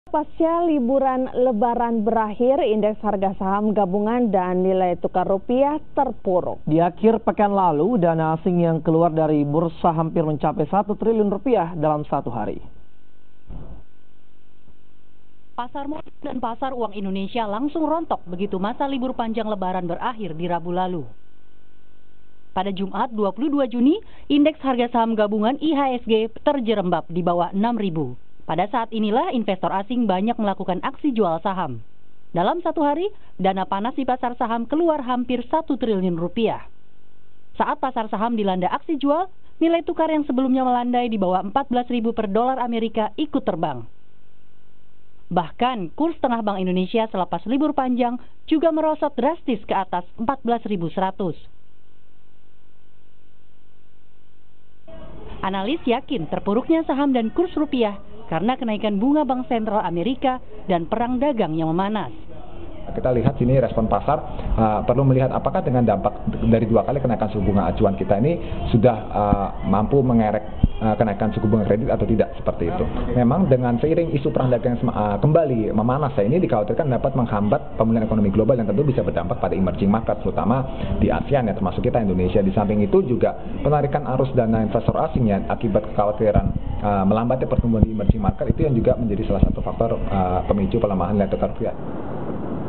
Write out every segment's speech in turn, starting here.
Pasca liburan Lebaran berakhir, indeks harga saham gabungan dan nilai tukar rupiah terpuruk. Di akhir pekan lalu, dana asing yang keluar dari bursa hampir mencapai 1 triliun rupiah dalam satu hari. Pasar modal dan pasar uang Indonesia langsung rontok begitu masa libur panjang Lebaran berakhir di Rabu lalu. Pada Jumat 22 Juni, indeks harga saham gabungan IHSG terjerembab di bawah 6.000. Pada saat inilah investor asing banyak melakukan aksi jual saham. Dalam satu hari, dana panas di pasar saham keluar hampir 1 triliun rupiah. Saat pasar saham dilanda aksi jual, nilai tukar yang sebelumnya melandai di bawah 14.000 per dolar Amerika ikut terbang. Bahkan, kurs tengah Bank Indonesia selepas libur panjang juga merosot drastis ke atas 14.100. Analis yakin terpuruknya saham dan kurs rupiah karena kenaikan bunga Bank Sentral Amerika dan perang dagang yang memanas. Kita lihat sini respon pasar perlu melihat apakah dengan dampak dari 2 kali kenaikan suku bunga acuan kita ini sudah mampu mengerek kenaikan suku bunga kredit atau tidak, seperti itu. Memang dengan seiring isu perang dagang kembali memanas, ini dikhawatirkan dapat menghambat pemulihan ekonomi global yang tentu bisa berdampak pada emerging market, terutama di ASEAN ya, termasuk kita Indonesia. Di samping itu juga penarikan arus dana investor asing ya, akibat kekhawatiran melambatnya pertumbuhan di emerging market itu yang juga menjadi salah satu faktor pemicu pelemahan nilai tukar rupiah.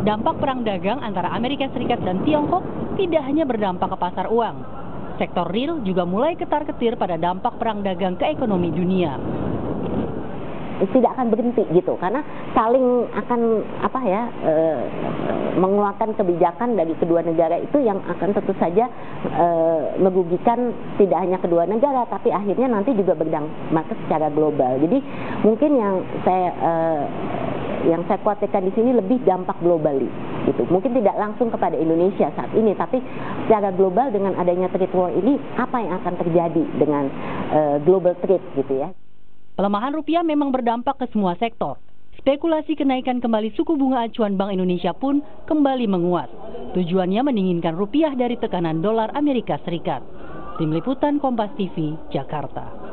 Dampak perang dagang antara Amerika Serikat dan Tiongkok tidak hanya berdampak ke pasar uang. Sektor real juga mulai ketar-ketir pada dampak perang dagang ke ekonomi dunia. Tidak akan berhenti gitu, karena saling akan mengeluarkan kebijakan dari kedua negara itu yang akan tentu saja merugikan tidak hanya kedua negara, tapi akhirnya nanti juga berdampak secara global. Jadi mungkin yang saya khawatirkan di sini lebih dampak globally gitu. Mungkin tidak langsung kepada Indonesia saat ini, tapi secara global dengan adanya trade war ini apa yang akan terjadi dengan global trade gitu ya. Pelemahan rupiah memang berdampak ke semua sektor. Spekulasi kenaikan kembali suku bunga acuan Bank Indonesia pun kembali menguat. Tujuannya mendinginkan rupiah dari tekanan dolar Amerika Serikat. Tim Liputan Kompas TV, Jakarta.